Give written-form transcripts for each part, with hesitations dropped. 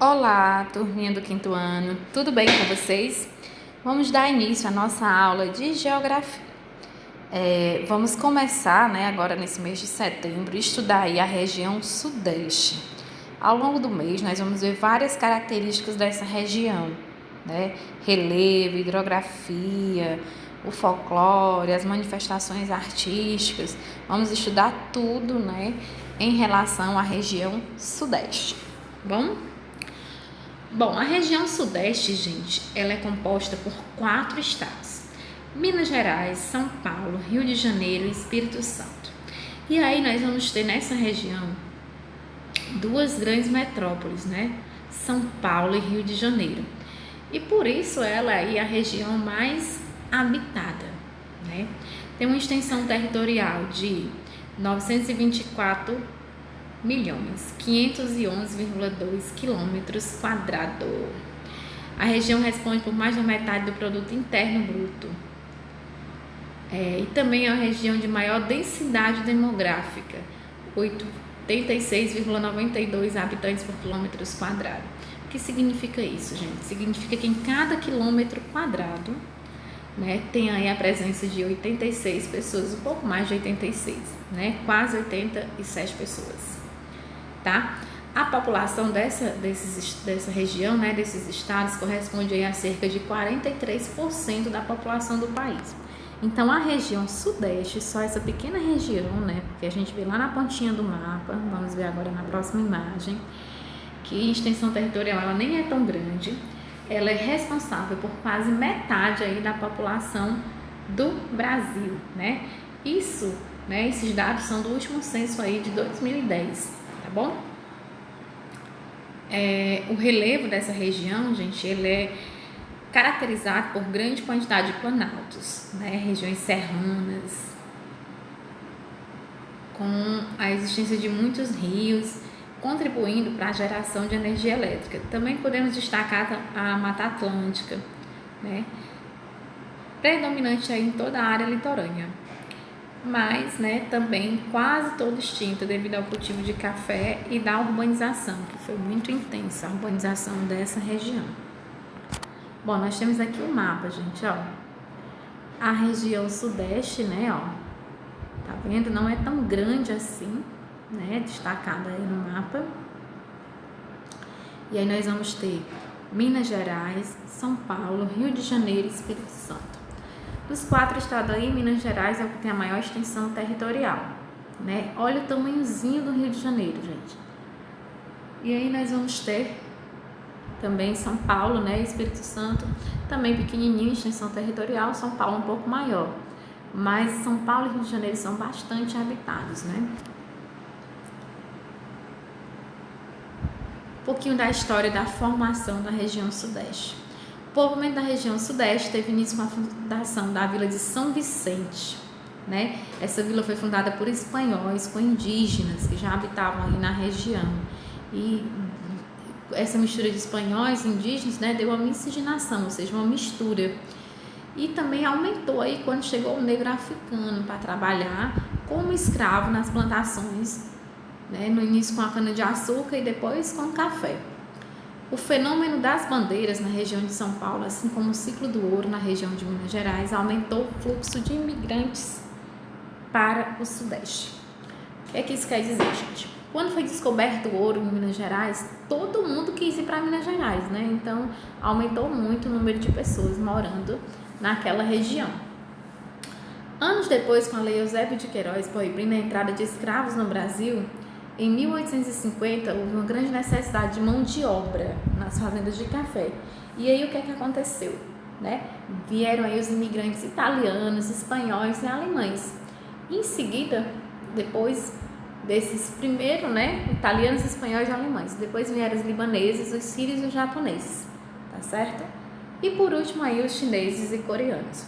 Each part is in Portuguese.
Olá, turminha do quinto ano, tudo bem com vocês? Vamos dar início à nossa aula de Geografia. Vamos começar, agora nesse mês de setembro, estudar aí a região Sudeste. Ao longo do mês, nós vamos ver várias características dessa região, Relevo, hidrografia, o folclore, as manifestações artísticas. Vamos estudar tudo, em relação à região Sudeste. Bom, a região Sudeste, gente, ela é composta por 4 estados: Minas Gerais, São Paulo, Rio de Janeiro e Espírito Santo. E aí nós vamos ter nessa região 2 grandes metrópoles, São Paulo e Rio de Janeiro. E por isso ela é a região mais habitada, Tem uma extensão territorial de 924.511,2 quilômetros quadrados. A região responde por mais da metade do produto interno bruto. E também é a região de maior densidade demográfica, 86,92 habitantes por quilômetros quadrados. O que significa isso, gente? Significa que em cada quilômetro quadrado, tem aí a presença de 86 pessoas, um pouco mais de 86, quase 87 pessoas, tá? A população dessa região, desses estados, corresponde aí a cerca de 43% da população do país. Então, a região Sudeste, só essa pequena região, porque a gente vê lá na pontinha do mapa, vamos ver agora na próxima imagem, que a extensão territorial ela nem é tão grande, ela é responsável por quase metade aí da população do Brasil, Isso, esses dados são do último censo aí de 2010, tá bom? O relevo dessa região, gente, ele é caracterizado por grande quantidade de planaltos, regiões serranas, com a existência de muitos rios, contribuindo para a geração de energia elétrica. Também podemos destacar a Mata Atlântica, predominante aí em toda a área litorânea, mas também quase toda extinta devido ao cultivo de café e da urbanização, que foi muito intensa a urbanização dessa região. Bom, nós temos aqui o mapa, gente, a região Sudeste, tá vendo? Não é tão grande assim, destacada aí no mapa. E aí nós vamos ter Minas Gerais, São Paulo, Rio de Janeiro e Espírito Santo. Dos 4 estados aí, Minas Gerais é o que tem a maior extensão territorial, Olha o tamanhozinho do Rio de Janeiro, gente. E aí nós vamos ter também São Paulo, Espírito Santo, também pequenininho, extensão territorial, São Paulo um pouco maior. Mas São Paulo e Rio de Janeiro são bastante habitados, Um pouquinho da história da formação da região Sudeste. O povoamento da região Sudeste teve início com a fundação da vila de São Vicente, Essa vila foi fundada por espanhóis com indígenas que já habitavam ali na região. E essa mistura de espanhóis e indígenas, deu uma miscigenação, ou seja, uma mistura. E também aumentou aí quando chegou o negro africano para trabalhar como escravo nas plantações, no início com a cana-de-açúcar e depois com o café. O fenômeno das bandeiras na região de São Paulo, assim como o ciclo do ouro na região de Minas Gerais, aumentou o fluxo de imigrantes para o Sudeste. O que é que isso quer dizer, gente? Quando foi descoberto o ouro em Minas Gerais, todo mundo quis ir para Minas Gerais, Então, aumentou muito o número de pessoas morando naquela região. Anos depois, com a Lei Eusébio de Queiroz proibindo a entrada de escravos no Brasil, em 1850 houve uma grande necessidade de mão de obra nas fazendas de café. E aí o que é que aconteceu? Vieram aí os imigrantes italianos, espanhóis e alemães. Em seguida, depois desses primeiro, italianos, espanhóis e alemães. Depois vieram os libaneses, os sírios e os japoneses, tá certo? E por último aí os chineses e coreanos.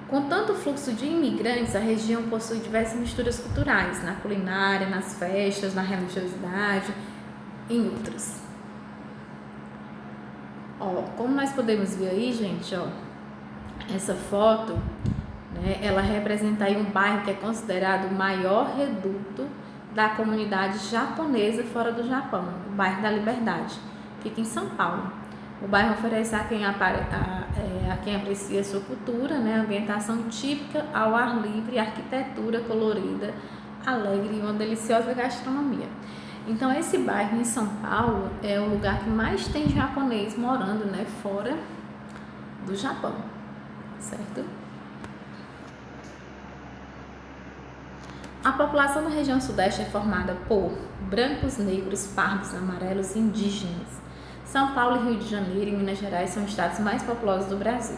Com tanto fluxo de imigrantes, a região possui diversas misturas culturais, na culinária, nas festas, na religiosidade, em outras. Como nós podemos ver aí, gente, essa foto, ela representa aí um bairro que é considerado o maior reduto da comunidade japonesa fora do Japão, o bairro da Liberdade. fica em São Paulo. O bairro oferece a quem aprecia sua cultura, né, ambientação típica ao ar livre, arquitetura colorida, alegre e uma deliciosa gastronomia. Então, esse bairro em São Paulo é o lugar que mais tem japonês morando, né, fora do Japão, certo? A população da região sudeste é formada por brancos, negros, pardos, amarelos e indígenas. São Paulo e Rio de Janeiro e Minas Gerais são os estados mais populosos do Brasil.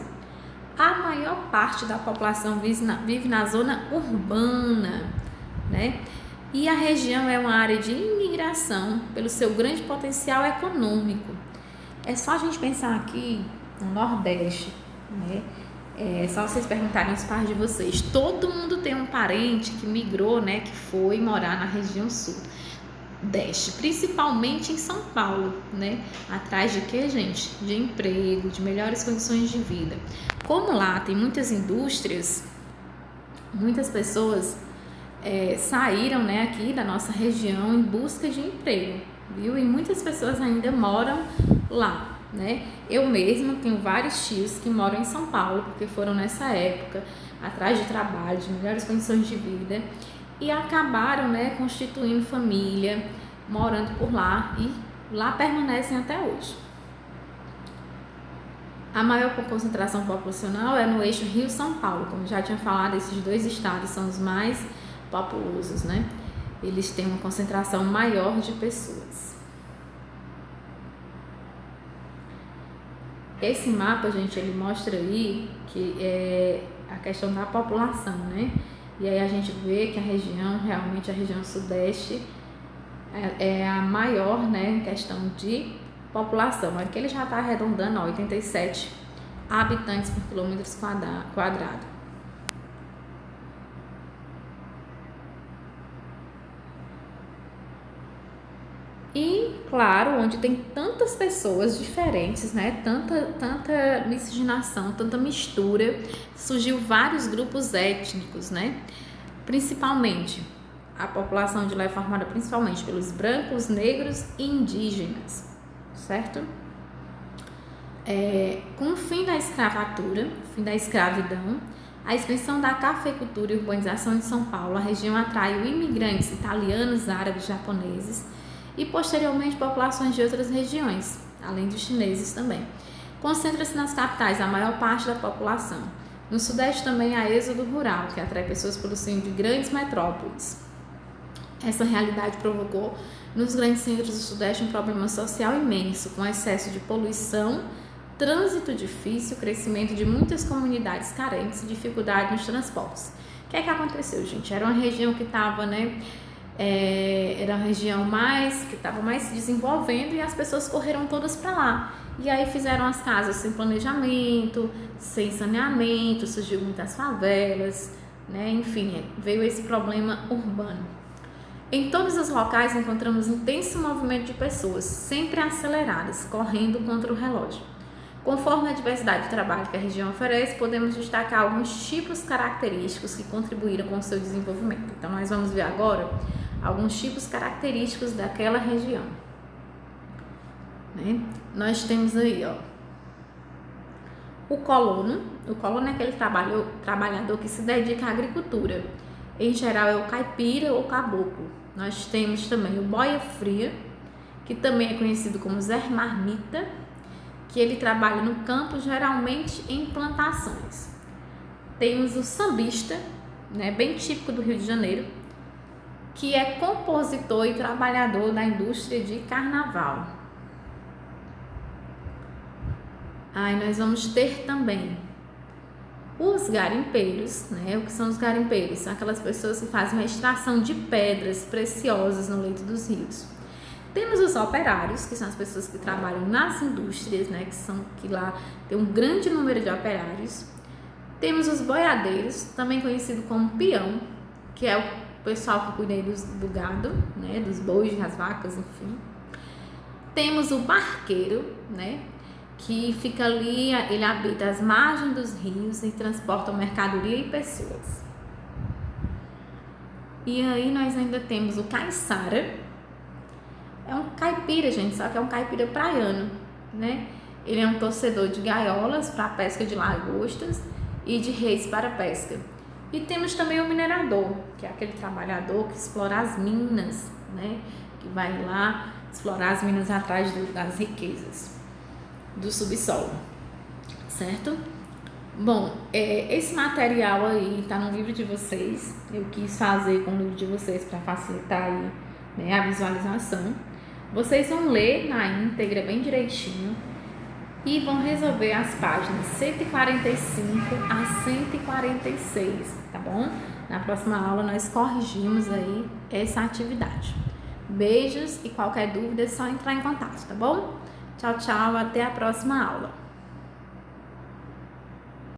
A maior parte da população vive na zona urbana, né? E a região é uma área de imigração pelo seu grande potencial econômico. É só a gente pensar aqui no Nordeste, né? É só vocês perguntarem aos pais de vocês. Todo mundo tem um parente que migrou, né? Que foi morar na região sudeste, principalmente em São Paulo, né? Atrás de quê, gente? De emprego, de melhores condições de vida. Como lá tem muitas indústrias, muitas pessoas saíram, né, aqui da nossa região em busca de emprego, viu? E muitas pessoas ainda moram lá, né? Eu mesma tenho vários tios que moram em São Paulo, porque foram nessa época atrás de trabalho, de melhores condições de vida e acabaram, né, constituindo família, morando por lá e lá permanecem até hoje. A maior concentração populacional é no eixo Rio-São Paulo, como já tinha falado, esses dois estados são os mais populosos, né? Eles têm uma concentração maior de pessoas. Esse mapa, gente, ele mostra aí que é a questão da população, né? E aí a gente vê que a região, realmente a região sudeste é a maior, né, em questão de população. Aqui ele já está arredondando, 87 habitantes por quilômetro quadrado. E, claro, onde tem tantas pessoas diferentes, né? Tanta miscigenação, tanta mistura, surgiu vários grupos étnicos, né? Principalmente, a população de lá é formada principalmente pelos brancos, negros e indígenas, certo? Com o fim da escravatura, fim da escravidão, a expansão da cafeicultura e urbanização de São Paulo, a região atraiu imigrantes italianos, árabes, japoneses, e posteriormente populações de outras regiões, além dos chineses também. Concentra-se nas capitais a maior parte da população. No sudeste também há êxodo rural, que atrai pessoas pelo centro de grandes metrópoles. Essa realidade provocou nos grandes centros do sudeste um problema social imenso, com excesso de poluição, trânsito difícil, crescimento de muitas comunidades carentes e dificuldade nos transportes. O que aconteceu, gente? Era uma região que estava, né? Era a região que estava mais se desenvolvendo e as pessoas correram todas para lá. E aí fizeram as casas sem planejamento, sem saneamento, surgiu muitas favelas, né? Enfim, veio esse problema urbano. Em todos os locais encontramos intenso movimento de pessoas, sempre aceleradas, correndo contra o relógio. Conforme a diversidade de trabalho que a região oferece, podemos destacar alguns tipos característicos que contribuíram com o seu desenvolvimento. Então, nós vamos ver agora alguns tipos característicos daquela região, né? Nós temos aí, o colono. O colono é aquele trabalhador que se dedica à agricultura. Em geral é o caipira ou caboclo. Nós temos também o boia fria, que também é conhecido como Zé Marmita, que ele trabalha no campo, geralmente em plantações. Temos o sambista, né, bem típico do Rio de Janeiro, que é compositor e trabalhador da indústria de carnaval. Aí nós vamos ter também os garimpeiros, né? O que são os garimpeiros? São aquelas pessoas que fazem uma extração de pedras preciosas no leito dos rios. Temos os operários, que são as pessoas que trabalham nas indústrias, né? Que lá tem um grande número de operários. Temos os boiadeiros, também conhecido como peão, que é o pessoal que cuida do gado, né? Dos bois, das vacas, enfim. Temos o barqueiro, né? Que fica ali, ele habita as margens dos rios e transporta mercadoria e pessoas. E aí nós ainda temos o caiçara. É um caipira caipira, gente, só que é um caipira praiano, né? Ele é um torcedor de gaiolas para a pesca de lagostas e de reis para a pesca. E temos também o minerador, que é aquele trabalhador que explora as minas, né? Que vai lá explorar as minas atrás das riquezas do subsolo, certo? Bom, esse material aí está no livro de vocês. Eu quis fazer com o livro de vocês para facilitar aí, né, a visualização. Vocês vão ler na íntegra bem direitinho e vão resolver as páginas 145 a 146, tá bom? Na próxima aula nós corrigimos aí essa atividade. Beijos e qualquer dúvida é só entrar em contato, tá bom? Tchau, tchau, até a próxima aula.